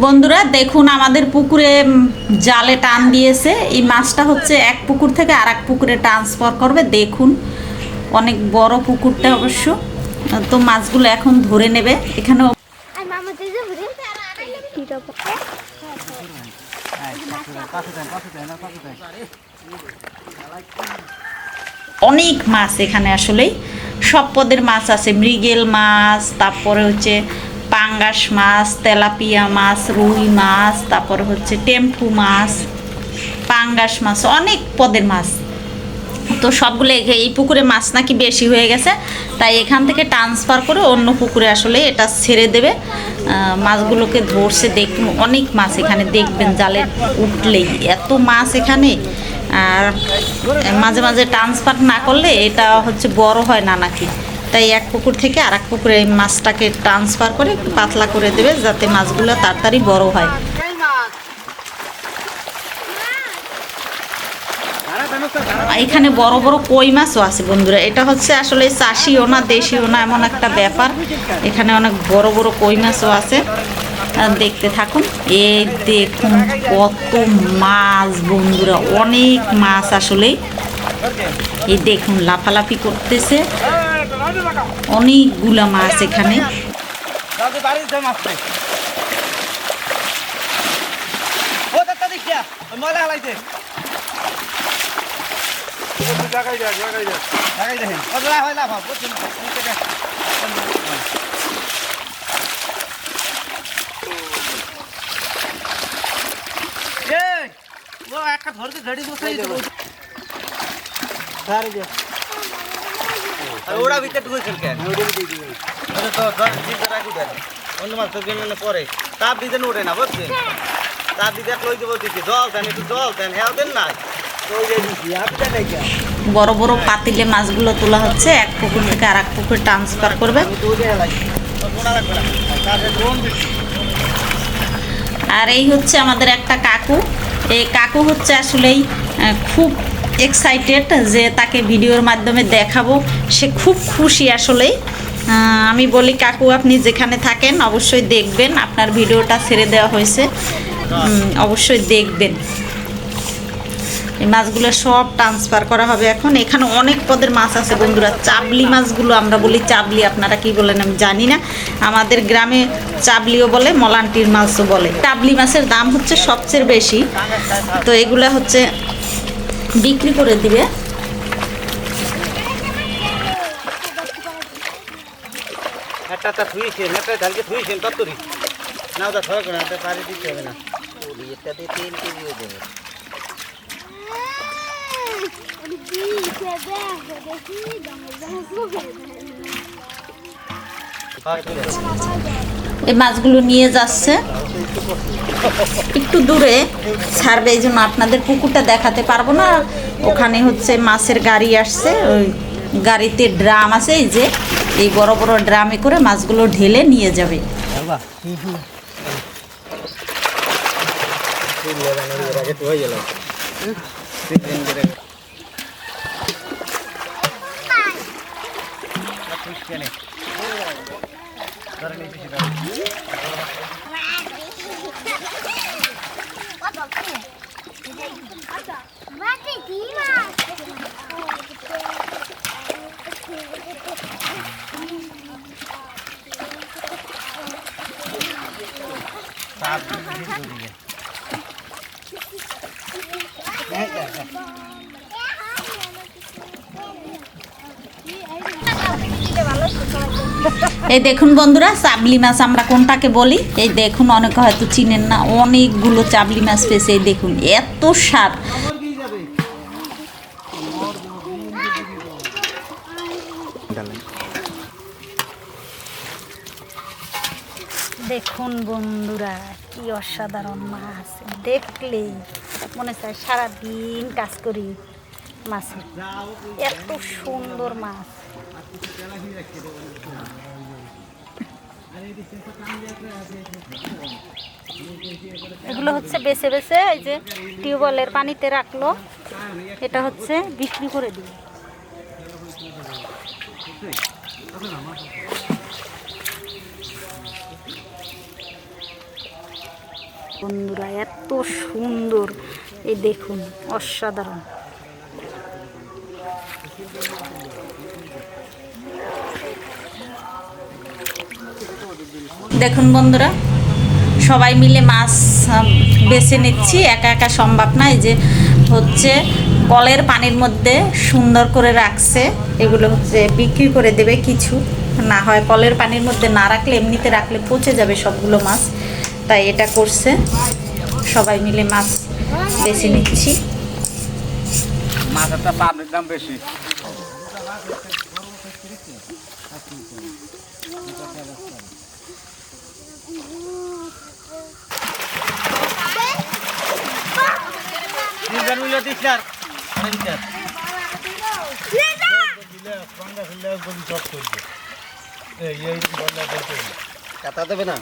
বন্ধুরা দেখুন আমাদের পুকুরে জালে টান দিয়েছে। এই মাছটা হচ্ছে এক পুকুর থেকে আর এক পুকুরে ট্রান্সফার করবে। দেখুন অনেক বড় পুকুরটা অবশ্য। তো মাছগুলো এখন ধরে নেবে। এখানে অনেক মাছ এখানে আসলেই সব পদের মাছ আছে। মৃগেল মাছ, তারপরে হচ্ছে পাঙ্গাস মাছ, তেলাপিয়া মাছ, রুই মাছ, তারপরে হচ্ছে টেম্পু মাছ, পাঙ্গাস মাছ, অনেক পদের মাছ। তো সবগুলো এই পুকুরে মাছ নাকি বেশি হয়ে গেছে, তাই এখান থেকে ট্রান্সফার করে অন্য পুকুরে আসলে এটা ছেড়ে দেবে। মাছগুলোকে ধরছে, দেখুন অনেক মাছ এখানে দেখবেন জালে উঠলেই এত মাছ এখানে। আর মাঝে মাঝে ট্রান্সফার না করলে এটা হচ্ছে বড় হয় না নাকি, তাই এক পুকুর থেকে আর এক পুকুরে এই মাছটাকে ট্রান্সফার করে পাতলা করে দেবে যাতে মাছগুলো তাড়াতাড়ি বড় হয়। এখানে বড় বড় কই মাছও আছে বন্ধুরা। এটা হচ্ছে আসলে চাষিও না দেশিও না এমন একটা ব্যাপার। এখানে অনেক বড় বড় কই মাছও আছে, দেখতে থাকুন। এই দেখুন কত মাছ বন্ধুরা, অনেক মাছ আসলে। এই দেখুন লাফালাফি করতেছে, অনেকগুলা মাছ এখানে। ওরা ভিতরে ঢুকেছেন কেন? অন্য মাছ পরে তাপ দিতে ওঠে না বুঝছেন, তাপ দিতে লই দেবো দিচ্ছি জল দেন, একটু জল দেন, হ্যাঁ দেন না। বড় বড় পাতিলে মাছগুলো তোলা হচ্ছে, এক পুকুর থেকে আর এক পুকুরে ট্রান্সফার করবে। আর এই হচ্ছে আমাদের একটা কাকু। এই কাকু হচ্ছে আসলেই খুব এক্সাইটেড যে তাকে ভিডিওর মাধ্যমে দেখাবো। সে খুব খুশি আসলেই। আমি বলি কাকু আপনি যেখানে থাকেন অবশ্যই দেখবেন, আপনার ভিডিওটা ছেড়ে দেওয়া হয়েছে, অবশ্যই দেখবেন। এই মাছগুলো সব ট্রান্সফার করা হবে এখন। এখানে অনেক পদের মাছ আছে বন্ধুরা। চাবলি মাছগুলো আমরা বলি চাবলি, আপনারা কি বলেন আমি জানি না। আমাদের গ্রামে চাবলিও বলে, মলান্টির মাছও বলে। চাবলি মাছের দাম হচ্ছে সবচেয়ে বেশি, তো এগুলা হচ্ছে বিক্রি করে দিবে। এই মাছগুলো নিয়ে যাচ্ছে একটু দূরে ছাড়বে, এই জন্য আপনাদের পুকুরটা দেখাতে পারবো না। ওখানে হচ্ছে মাছের গাড়ি আসছে, ওই গাড়িতে ড্রাম আছে, এই যে এই বড় বড় ড্রামে করে মাছগুলো ঢেলে নিয়ে যাবে। এই দেখুন বন্ধুরা চাবলি মাছ আমরা কোনটাকে বলি। এই দেখুন অনেকে হয়তো চিনেন না, অনেকগুলো চাবলি মাছ পেয়েছে। এই দেখুন এত স্বাদ। দেখুন বন্ধুরা কি অসাধারণ মাছ, দেখলে মনে চায় সারাদিন কাজ করি। মাছের এত সুন্দর মাছ। এগুলো হচ্ছে বেছে বেছে এই যে টিউবওয়েলের পানিতে রাখলো, এটা হচ্ছে বিক্রি করে দিবে। বন্ধুরা এত সুন্দর, এই দেখুন অসাধারণ। দেখুন বন্ধুরা, সবাই মিলে মাছ বেছে নিচ্ছি, একা একা সম্ভব না। এই যে হচ্ছে কলের পানির মধ্যে সুন্দর করে রাখছে, এগুলো হচ্ছে বিক্রি করে দেবে কিছু, না হয় কলের পানির মধ্যে না রাখলে এমনিতে রাখলে পচে যাবে সবগুলো মাছ, তাই এটা করছে। সবাই মিলে মাছ বেছে নিচ্ছি। মাছের পানির দাম বেশি। কাটা দেবে না?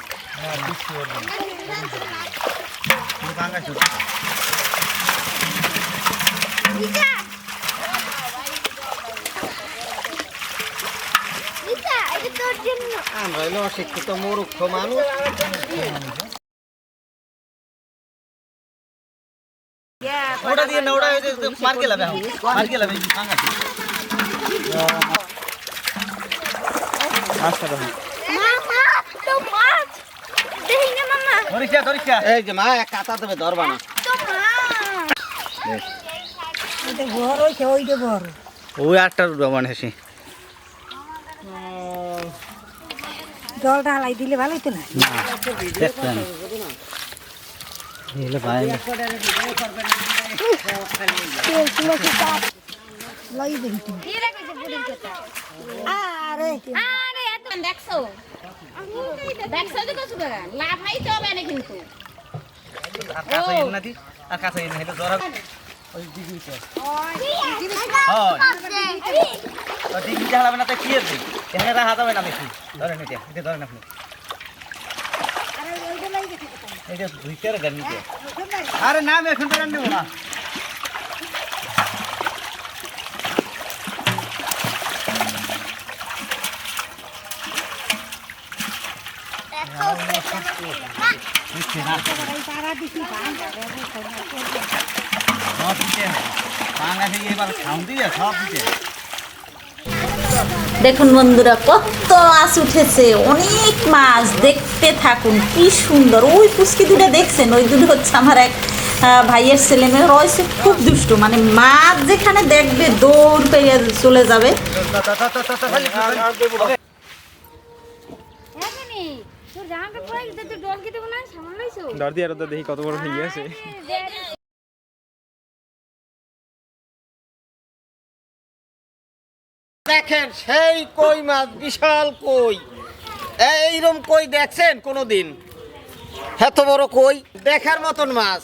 আমরা হইলো অশিক্ষিত মূর্খ মানুষ। ওটা দিয়ে না, ওটা মার কে লাবে, মার কে লাবে। আচ্ছা দেখো এই যে মা কাটা দেবে, ধরবা না। ওই আটটা বানাইছি। জলটা হালাই দিলে ভালো হতো না। দেখবেন ভাই দেখছো দেখছো তো কত লাভ নাই তো হবে না কিন্তু আর কাছে ধরা ওই ডিগ্রিতে ডিগ্রিতে হারাবে না, তাই কি আছে এখানে রাখা যাবে না বেশি। ধরেন এটা, এটা ধরেন আপনি, এটা দুইটার গান নিতে। আরে না আমি এখন তো গান নেবো না। দেখুন বন্ধুরা কত মাছ উঠেছে, অনেক মাছ, দেখতে থাকুন কি সুন্দর। ওই পুচকি দুটো দেখছেন, ওই দুটো হচ্ছে আমার এক ভাইয়ের ছেলে মেয়ে, রয়েছে খুব দুষ্টু, মানে মাছ যেখানে দেখবে দৌড় পেয়ে চলে যাবে। দেখি কত বড় হয়ে গেছে। দেখেন সেই কই মাছ, বিশাল কই। এইরকম কই দেখছেন কোনোদিন? এত বড় কই, দেখার মতন মাছ।